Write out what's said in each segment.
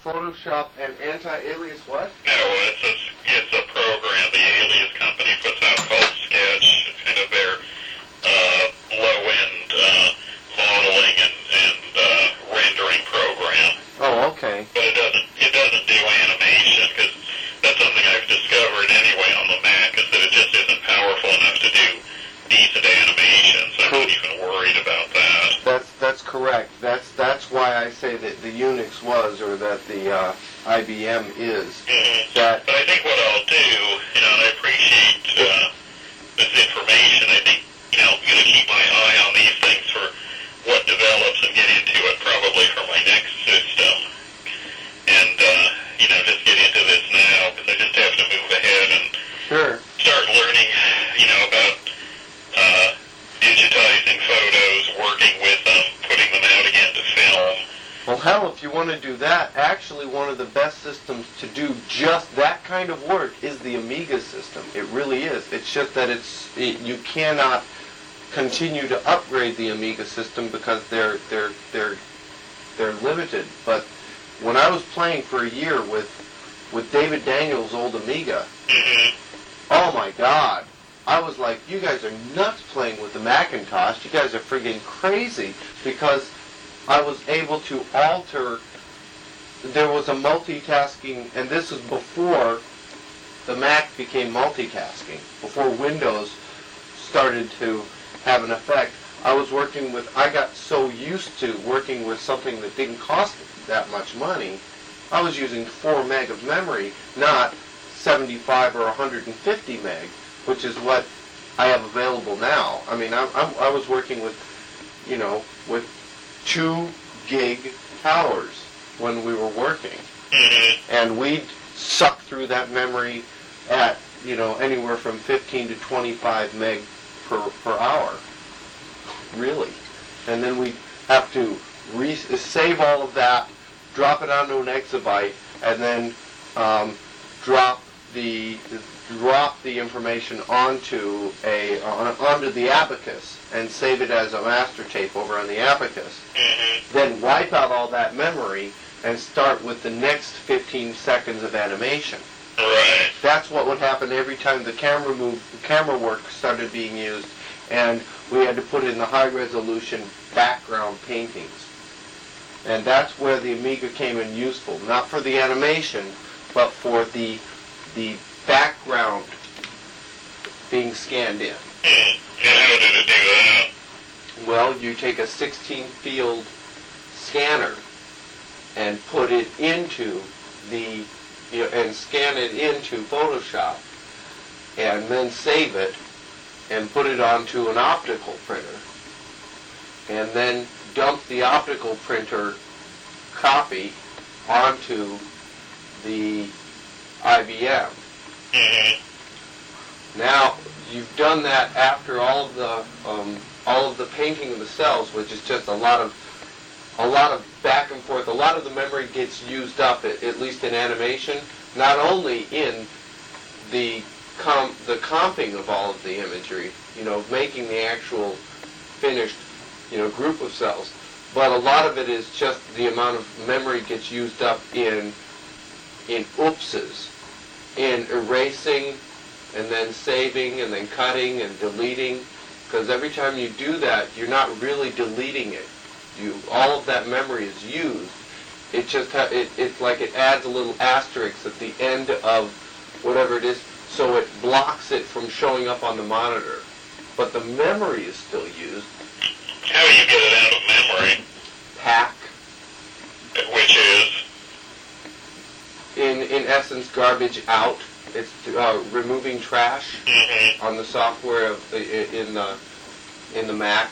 Photoshop and anti-alias what? No, it's a program the Alias company puts out called Sketch. It's kind of their low-end modeling and rendering program. Oh, okay. But it doesn't do animation, because that's something I've discovered anyway on the Mac, is that it just isn't powerful enough to do decent animation, so I'm not even worried about that. That's correct. That's why I say that the Unix was, or that the IBM is. Mm-hmm. That. But I think what I'll do, and I appreciate this information. I think, I'm going to keep my eye on these things for what develops and get into it probably for my next system. And, just get into this now, because I just have to move ahead and start learning, about digitizing photos, working with them, putting them out again to film. Well, hell, if you want to do that, actually one of the best systems to do just that kind of work is the Amiga system. It really is. It's just that you cannot continue to upgrade the Amiga system because they're limited. But when I was playing for a year with David Daniels' old Amiga, oh my God, I was like, you guys are nuts playing with the Macintosh. You guys are friggin' crazy, because I was able to alter. There was a multitasking, and this was before the Mac became multitasking, before Windows started to have an effect. I got so used to working with something that didn't cost that much money. I was using 4 meg of memory, not 75 or 150 meg, which is what I have available now. I mean, I was working with 2 gig towers when we were working, and we'd suck through that memory at anywhere from 15 to 25 meg per hour, really. And then we'd have to save all of that, drop it onto an exabyte, and then drop the information onto the Abacus and save it as a master tape over on the Abacus. Then wipe out all that memory and start with the next 15 seconds of animation. Right. That's what would happen every time the camera work started being used, and we had to put in the high resolution background paintings. And that's where the Amiga came in useful, not for the animation, but for the background being scanned in. And how did it do that? Well, you take a 16-field scanner and put it into and scan it into Photoshop, and then save it and put it onto an optical printer, and then dump the optical printer copy onto the IBM. Now, you've done that after all of the painting of the cells, which is just a lot of back and forth. A lot of the memory gets used up, at least in animation, not only in the comping of all of the imagery, making the actual finished, group of cells, but a lot of it is just the amount of memory gets used up in oopses, in erasing, and then saving, and then cutting and deleting, because every time you do that, you're not really deleting it. All of that memory is used. It just it's like it adds a little asterisk at the end of whatever it is, so it blocks it from showing up on the monitor. But the memory is still used. How do you get it out of memory? Pack. Which is? In essence, garbage out. It's removing trash on the software in the Mac,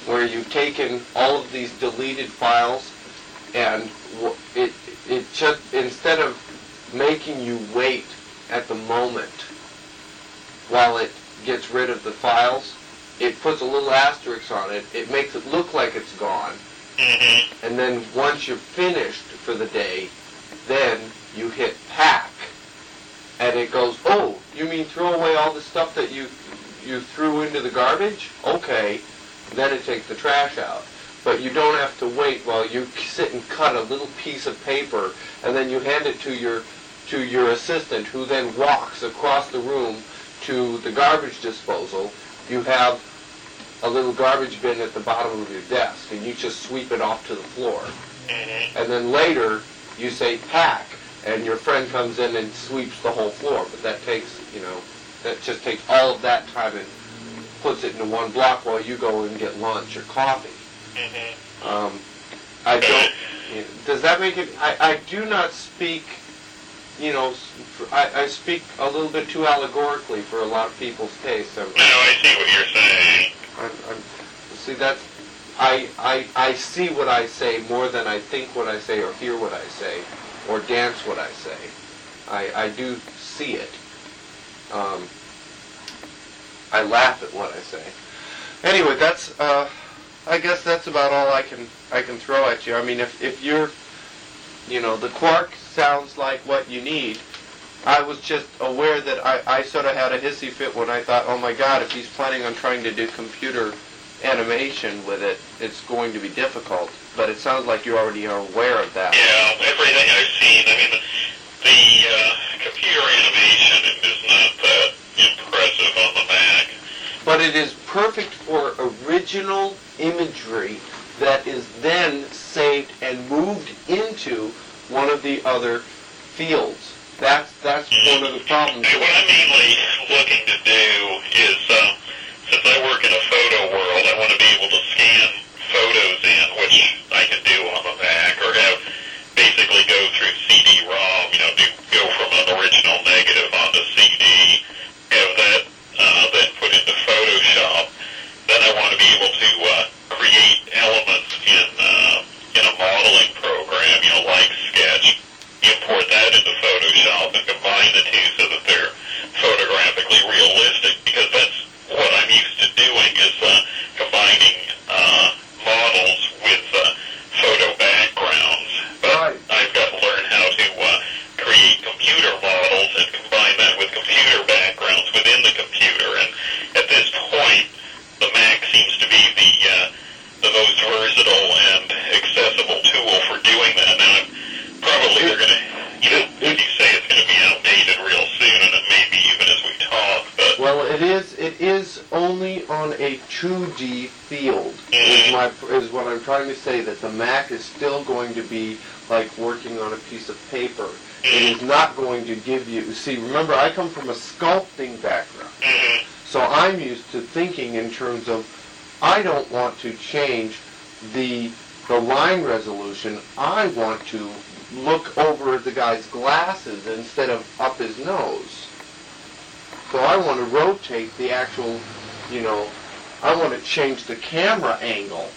where you've taken all of these deleted files, and it just, instead of making you wait at the moment while it gets rid of the files, it puts a little asterisk on it. It makes it look like it's gone. And then once you're finished for the day, then you hit pack, and it goes, oh, you mean throw away all the stuff that you threw into the garbage? Okay. Then it takes the trash out. but you don't have to wait while you sit and cut a little piece of paper, and then you hand it to your assistant, who then walks across the room to the garbage disposal. You have a little garbage bin at the bottom of your desk, and you just sweep it off to the floor. And then later, you say pack, and your friend comes in and sweeps the whole floor. But that takes, that just takes all of that time and puts it into one block while you go and get lunch or coffee. I don't, does that make it, I do not speak, I speak a little bit too allegorically for a lot of people's taste. No, I see what you're saying. See, that's, I see what I say more than I think what I say or hear what I say or dance what I say. I do see it. I laugh at what I say. Anyway, that's, I guess that's about all I can throw at you. I mean, if you're, the quark sounds like what you need. I was just aware that I sort of had a hissy fit when I thought, oh my God, if he's planning on trying to do computer animation with it, it's going to be difficult. But it sounds like you already are aware of that. Yeah, everything I've seen. I mean, the computer animation is not that impressive on the Mac. But it is perfect for original imagery that is then saved and moved into one of the other fields. That's one of the problems. And what I'm mainly looking to do is, since I work in a photo world, I want to be able to scan photos in, which I can do on the Mac, or have basically go through CD-ROM, go from an original negative onto CD, have that then put into Photoshop. Then I want to be able to create elements in a modeling program, like Sketch, import that into Photoshop and combine the two so that they're photographically realistic, because that's what I'm used to doing, is combining models with photo backgrounds. But I've got to learn how to create computer models and combine that with computer backgrounds within the computer. And at this point, the Mac seems to be the most versatile and accessible tool for doing that. Now, probably they're going to, like you say, it's going to be outdated real soon, and it may be even as we talk. But well, it is only on a 2D field. Is what I'm trying to say. That the Mac is still going to be like working on a piece of paper. It is not going to give you. See, remember, I come from a sculpting background, so I'm used to thinking in terms of, I don't want to change the line resolution. I want to look over the guy's glasses instead of up his nose. So I want to rotate the actual, I want to change the camera angle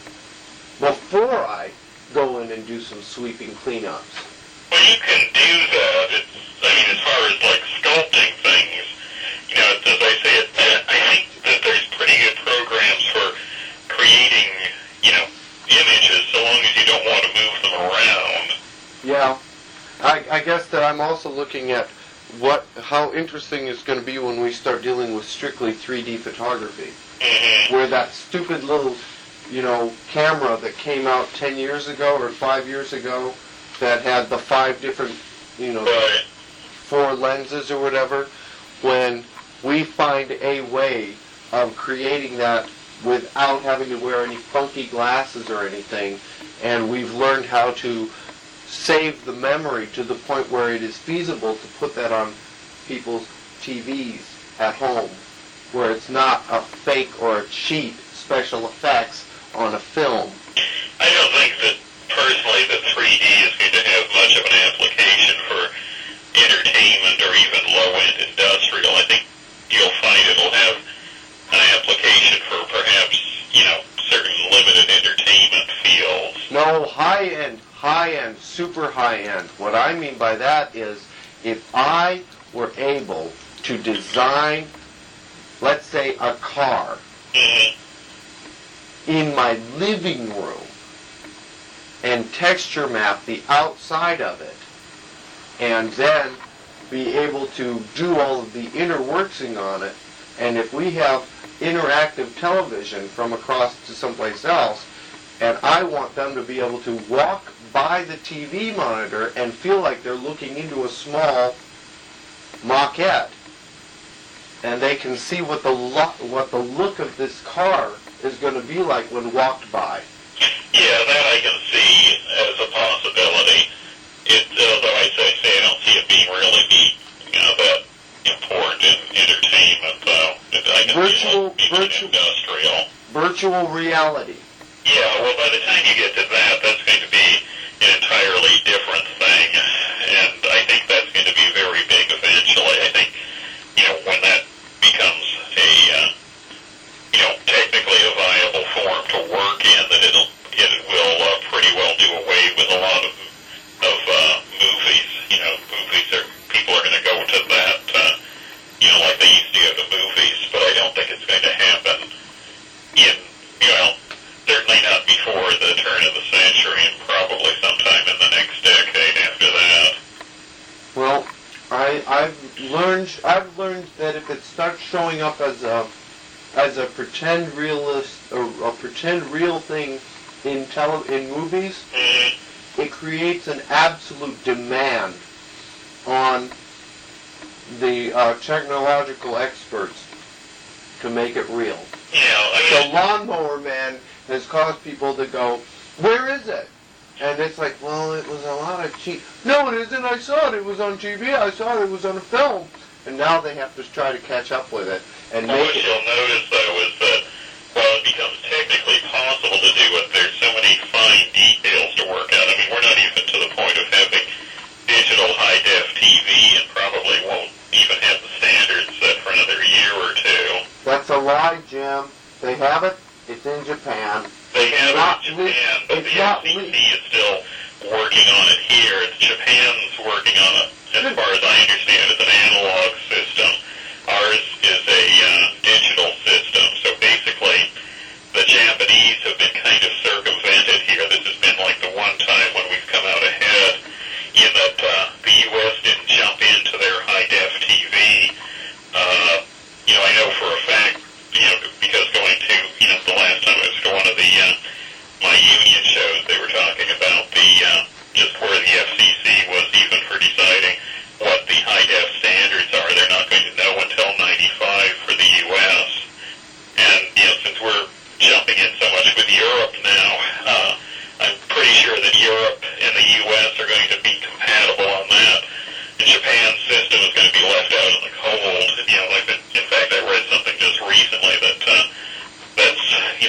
before I go in and do some sweeping cleanups. Well, you can do that. As far as like sculpting things, as I say, I think that there's pretty good programs for creating, images, so long as you don't want to move them around. Yeah, I guess that I'm also looking at how interesting it's going to be when we start dealing with strictly 3D photography, where that stupid little, camera that came out 10 years ago or 5 years ago that had the 5 different, 4 lenses or whatever, when we find a way of creating that without having to wear any funky glasses or anything, and we've learned how to save the memory to the point where it is feasible to put that on people's TVs at home, where it's not a fake or a cheap special effects on a film. I don't think that, personally, that 3D is going to have much of an application for entertainment or even low-end industrial. I think you'll find it'll have an application for perhaps, certain limited entertainment fields. No, high-end, super high-end. What I mean by that is, if I were able to design, let's say, a car in my living room and texture map the outside of it, and then be able to do all of the inner working on it, and if we have interactive television from across to someplace else, And I want them to be able to walk by the TV monitor and feel like they're looking into a small maquette. And they can see what the look of this car is going to be like when walked by. Yeah, that I can see as a possibility. Though I say I don't see it being really that important in entertainment, though. I can see it industrial. Virtual reality. Yeah, well, by the time you get to that, that's going to be an entirely different thing, and I think that's going to be very big eventually. I think, when that becomes technically a viable form to work in, that it will pretty well do away with a lot of movies. People are going to go to that, like they used to go to movies, but I don't think it's going to happen certainly not before the turn of the century, and probably sometime in the next decade after that. Well, I've learned that if it starts showing up as a pretend realist or a pretend real thing in movies, it creates an absolute demand on the technological experts to make it real. Yeah, The Lawnmower Man has caused people to go, where is it? And it's like, well, it was a lot of cheap. No, it isn't. I saw it. It was on TV. I saw it was on a film. And now they have to try to catch up with it and make what it. you'll notice, though, is that while it becomes technically possible to do it, there's so many fine details to work out. I mean, we're not even to the point of having digital high-def TV, and probably won't even have the standards set for another year or two. That's a lie, Jim. They have it. It's in Japan. They have it in Japan, but the FCC is still working on it here. Japan's working on it, as far as I understand, it's an analog system. Ours is a digital system. So basically, the Japanese have been kind of circumvented here. This has been like the one time when we've come out ahead, in that the U.S. didn't jump into their high-def TV. I know for a fact, because going to, the last time I was to one of the my union shows, they were talking about the just where the FCC was even for deciding what the high-def standards are. They're not going to know until 95 for the U.S. And, since we're jumping in so much with Europe now, I'm pretty sure that Europe and the U.S. are going to be compatible on that. And Japan's system is going to be left out in the cold. In fact, I read something just recently that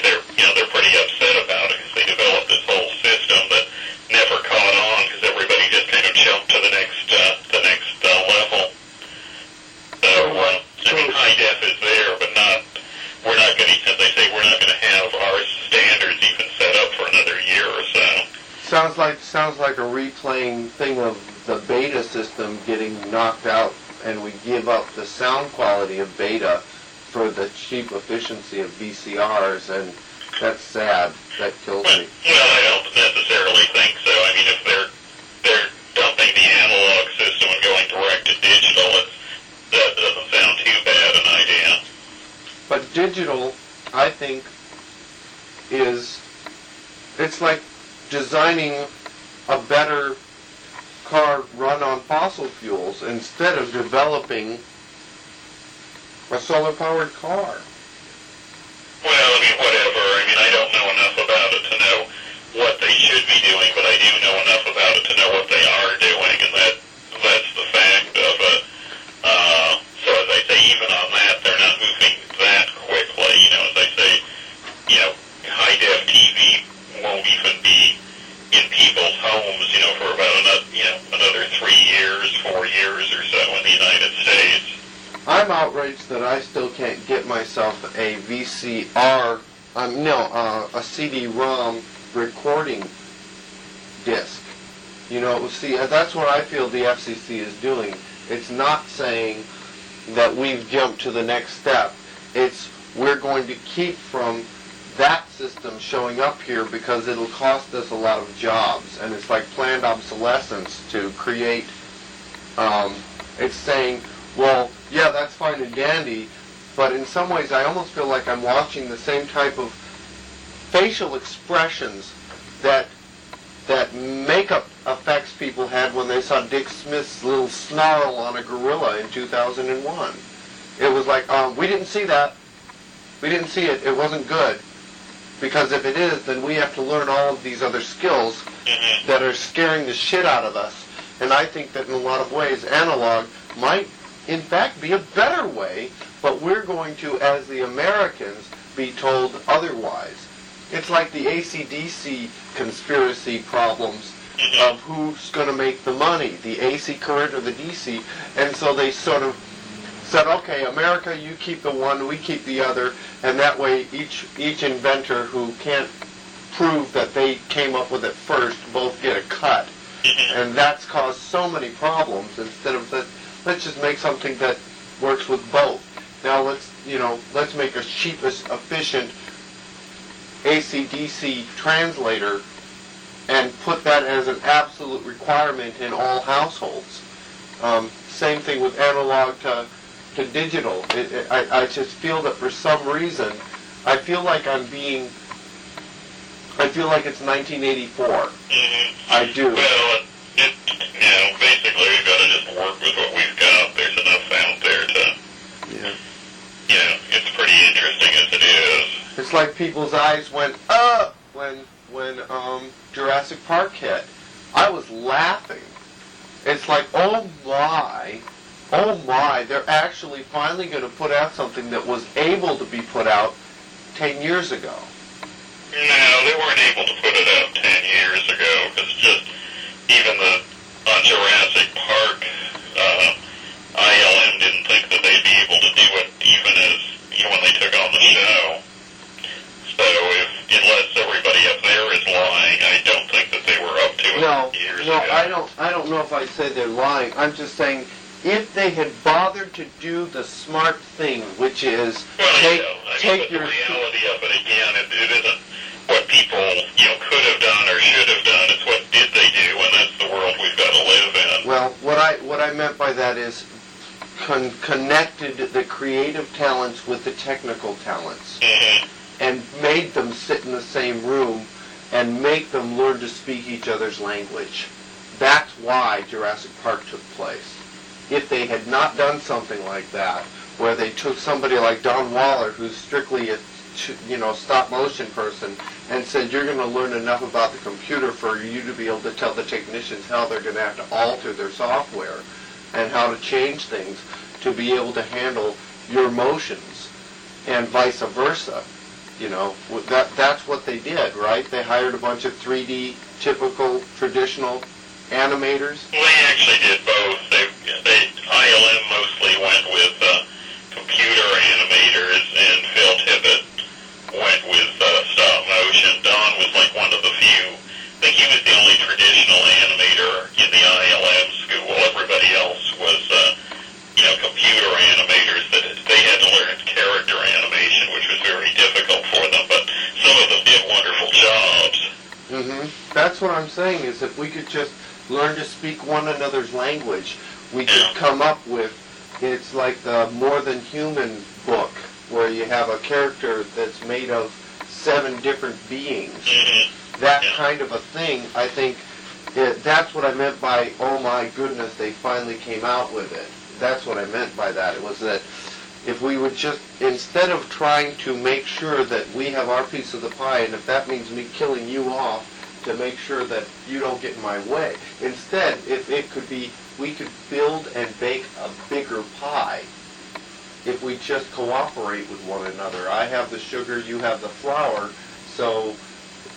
they're pretty upset about it, because they developed this whole system that never caught on because everybody just kind of jumped to the next level. So high def is there, but we're not going to, as they say, we're not going to have our standards even set up for another year or so. Sounds like a replaying thing of the beta system getting knocked out, and we give up the sound quality of beta for the cheap efficiency of VCRs, and that's sad. That kills me. Well, I don't necessarily think so. I mean, if they're dumping the analog system and going direct to digital, that doesn't sound too bad an idea. But digital, I think, it's like designing a better car run on fossil fuels instead of developing a solar-powered car. Well, I mean, whatever. I mean, I don't know enough about it to know what they should be doing, but I do know enough about it to know what they are doing, and that's the fact of it. So as I say, even on that, they're not moving that quickly. As I say, high-def TV won't even be in people's homes, for about another 3 years, 4 years or so in the United States. I'm outraged that I still can't get myself a VCR, a CD-ROM recording disc. See, that's what I feel the FCC is doing. It's not saying that we've jumped to the next step. It's we're going to keep from that system showing up here because it'll cost us a lot of jobs, and it's like planned obsolescence to create. It's saying, well, yeah, that's fine and dandy, but in some ways I almost feel like I'm watching the same type of facial expressions that makeup effects people had when they saw Dick Smith's little snarl on a gorilla in 2001. It was like, we didn't see that. We didn't see it. It wasn't good. Because if it is, then we have to learn all of these other skills that are scaring the shit out of us. And I think that in a lot of ways, analog might, in fact, be a better way, but we're going to, as the Americans, be told otherwise. It's like the AC/DC conspiracy problems of who's going to make the money, the AC current or the DC. And so they sort of said, okay, America, you keep the one, we keep the other, and that way each inventor who can't prove that they came up with it first both get a cut. And that's caused so many problems. Instead of that, let's just make something that works with both. Now let's make a cheapest, efficient AC/DC translator and put that as an absolute requirement in all households. Same thing with analog to digital. I just feel that for some reason, I feel like it's 1984. I do. Well, basically we've got to just work with what we've got. There's enough out there to, it's pretty interesting as it is. It's like people's eyes went up when Jurassic Park hit. I was laughing. It's like, oh my, they're actually finally going to put out something that was able to be put out 10 years ago. No, they weren't able to put it out 10 years ago, because just even on Jurassic Park, ILM didn't think that they'd be able to do it even when they took on the show. So unless everybody up there is lying, I don't think that they were up to it years ago. No, I don't know if I'd say they're lying. I'm just saying, if they had bothered to do the smart thing, which is take your... The reality of it, again, it isn't what people could have done or should have done. It's what did they do, and that's the world we've got to live in. Well, what I meant by that is connected the creative talents with the technical talents, and made them sit in the same room and make them learn to speak each other's language. That's why Jurassic Park took place. If they had not done something like that, where they took somebody like Don Waller, who's strictly a stop motion person, and said, you're going to learn enough about the computer for you to be able to tell the technicians how they're going to have to alter their software and how to change things to be able to handle your motions, and vice versa. That's what they did, right? They hired a bunch of 3D, typical, traditional animators. Well, they actually did both. ILM mostly went with computer animators, and Phil Tippett went with stop motion. Don was like one of the few. I think he was the only traditional animator in the ILM school. Everybody else was, computer animators that they had to learn character animation, which was very difficult for them. But some of them did wonderful jobs. That's what I'm saying, is if we could just learn to speak one another's language, we could come up with, it's like the More Than Human book, where you have a character that's made of 7 different beings. That kind of a thing, I think, that's what I meant by, oh my goodness, they finally came out with it. That's what I meant by that. It was that if we would just, instead of trying to make sure that we have our piece of the pie, and if that means me killing you off to make sure that you don't get in my way, instead, if it could be, we could build and bake a bigger pie if we just cooperate with one another. I have the sugar, you have the flour, so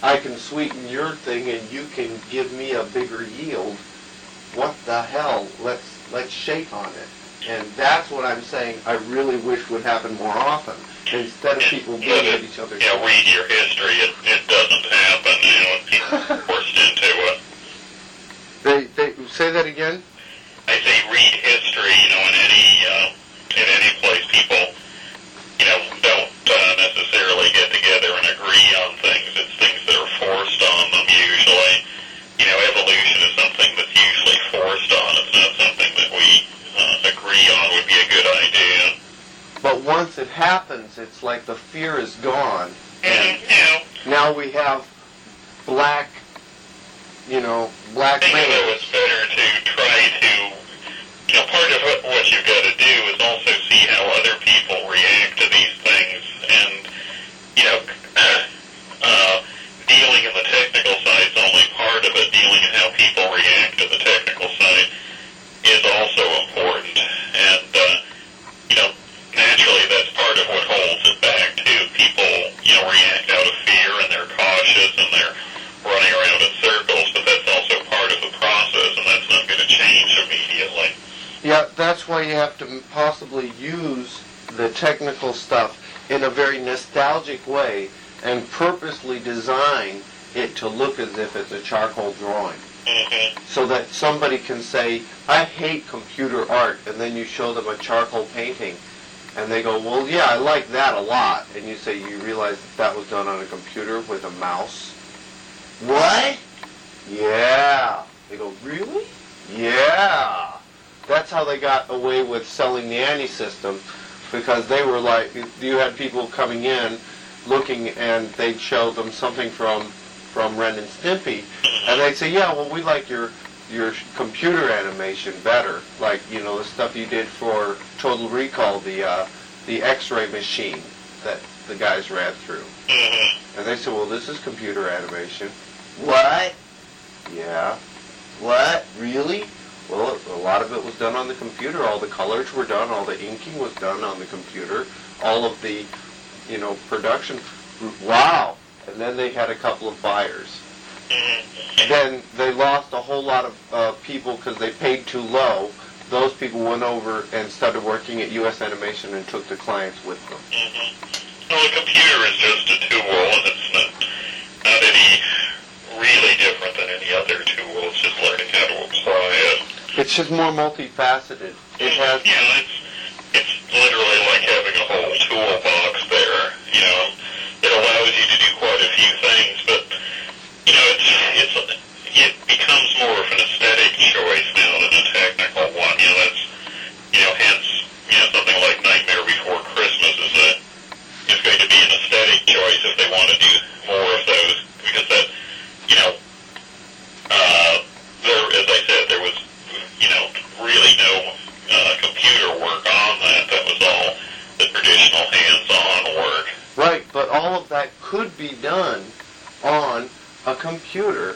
I can sweeten your thing and you can give me a bigger yield. What the hell? Let's shake on it. And that's what I'm saying I really wish would happen more often. Instead of people being at each other's... read your history. It doesn't happen. People forced into it. They say that again? I say read history. In any place, people, don't necessarily get together and agree on things. It's things that are forced on them usually. Evolution is something that's usually forced on. It's not something that we agree on would be a good idea. But once it happens, it's like the fear is gone. And Now we have black, black I think it males. was better to try to, part of what you've got to do is also see how other people react to these things, and, dealing in the technical side is only part of it. Dealing in how people react to the technical side is also important, and, naturally that's part of what holds it back, too. People, react out of fear, and they're cautious, and they're running around in circles, but that's also part of the process, and that's not going to change immediately. Yeah, that's why you have to possibly use the technical stuff in a very nostalgic way and purposely design it to look as if it's a charcoal drawing. Mm-hmm. So that somebody can say, I hate computer art, and then you show them a charcoal painting, and they go, well, yeah, I like that a lot. And you say, you realize that was done on a computer with a mouse? What? Yeah. They go, really? Yeah. That's how they got away with selling the anti-system, because they were like, you had people coming in looking, and they'd show them something from Ren and Stimpy, and they'd say, yeah, well, we like your computer animation better, like, the stuff you did for Total Recall, the X-ray machine that the guys ran through. Mm-hmm. And they said, well, this is computer animation. What? Yeah. What? Really? Well, a lot of it was done on the computer. All the colors were done. All the inking was done on the computer. All of the, production. Wow. And then they had a couple of buyers. Mm-hmm. Then they lost a whole lot of people because they paid too low. Those people went over and started working at U.S. Animation and took the clients with them. Mm-hmm. Well, the computer is just a tool, and it's not any really different than any other tool. It's just learning how to apply it. It's just more multifaceted. It has. Yeah, it's literally like having a whole toolbox there. It allows you to do quite a few things, but it becomes more of an aesthetic choice now than a technical one. That's hence something like Nightmare Before Christmas is going to be an aesthetic choice if they want to do more of those, because that there, as I said, there was really no computer work on that. That was all the traditional hands-on work. Right, but all of that could be done on a computer.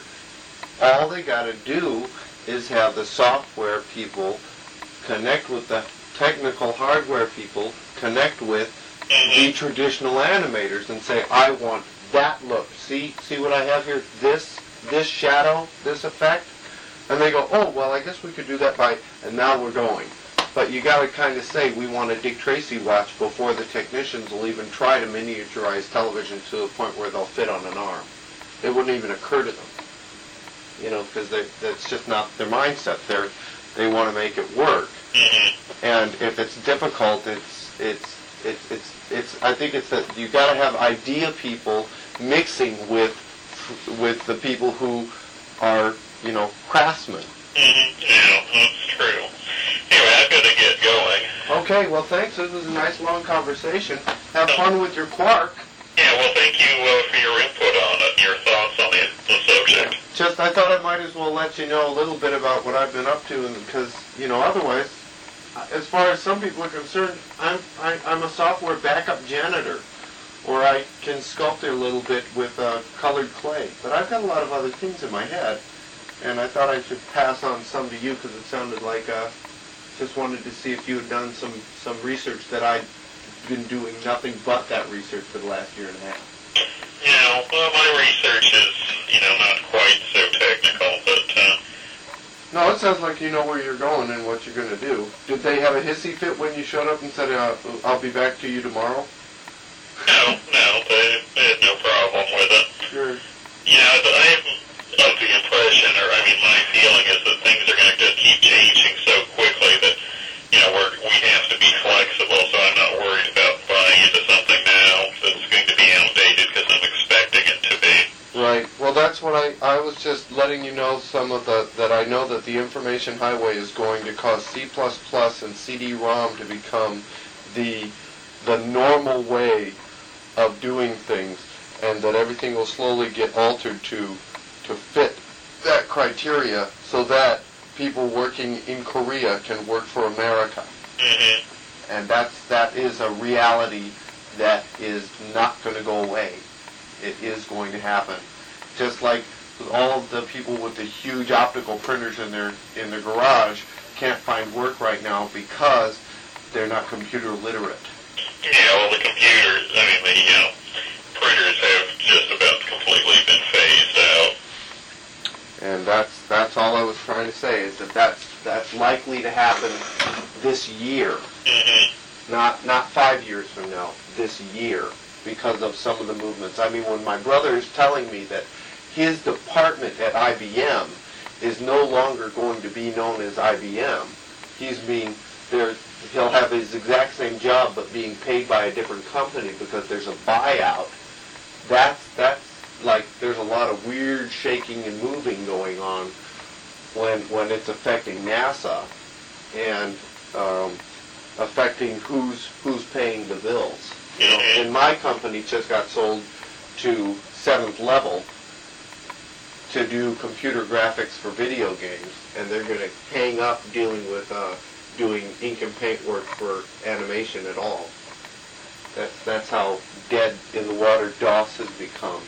All they got to do is have the software people connect with the technical hardware people, connect with the traditional animators and say, I want that look. See what I have here? This shadow, this effect? And they go, oh, well, I guess we could do that and now we're going. But you got to kind of say, we want a Dick Tracy watch before the technicians will even try to miniaturize television to the point where they'll fit on an arm. It wouldn't even occur to them, because that's just not their mindset. They want to make it work. Mm-hmm. And if it's difficult, I think it's that you got to have idea people mixing with the people who are, craftsmen. Mm-hmm. Yeah, that's true. Anyway, I've got to get going. Okay, well, thanks. This was a nice, long conversation. Have fun with your quark. Yeah, well, thank you for your input on it, your thoughts on the subject. Just, I thought I might as well let you know a little bit about what I've been up to, because, otherwise, as far as some people are concerned, I'm a software backup janitor, or I can sculpt it a little bit with colored clay. But I've got a lot of other things in my head, and I thought I should pass on some to you, because it sounded like just wanted to see if you had done some research that I'd been doing nothing but that research for the last year and a half. Yeah, well, my research is, not quite so technical, but... No, it sounds like you know where you're going and what you're going to do. Did they have a hissy fit when you showed up and said, I'll be back to you tomorrow? No, they had no problem with it. Sure. I have the impression, my feeling is that things are going to just keep changing so quickly that, we have to be flexible, so I'm not worried about buying into something now that's going to be outdated because I'm expecting it to be. Right. Well, that's what I was just letting you know that I know that the information highway is going to cause C++ and CD-ROM to become the normal way of doing things. and that everything will slowly get altered to fit that criteria so that people working in Korea can work for America. Mm-hmm. And that is a reality that is not going to go away. It is going to happen. Just like all of the people with the huge optical printers in their garage can't find work right now because they're not computer literate. Yeah, well, the computers, the printers have just about completely been phased out. And that's all I was trying to say, is that's likely to happen this year. Mm-hmm. Not 5 years from now, this year, because of some of the movements. I mean, when my brother is telling me that his department at IBM is no longer going to be known as IBM, he'll have his exact same job but being paid by a different company because there's a buyout. That's like, there's a lot of weird shaking and moving going on when it's affecting NASA and affecting who's paying the bills. You know, and my company just got sold to 7th Level to do computer graphics for video games, and they're going to hang up dealing with doing ink and paint work for animation at all. That's how dead in the water DOS has become.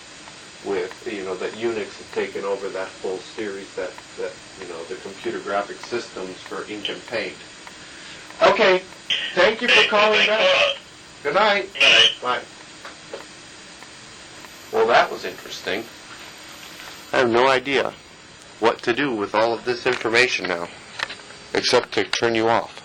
With that Unix has taken over that whole series, that the computer graphic systems for ink and paint. Okay, thank you for calling back. Good night. Bye. Well, that was interesting. I have no idea what to do with all of this information now, except to turn you off.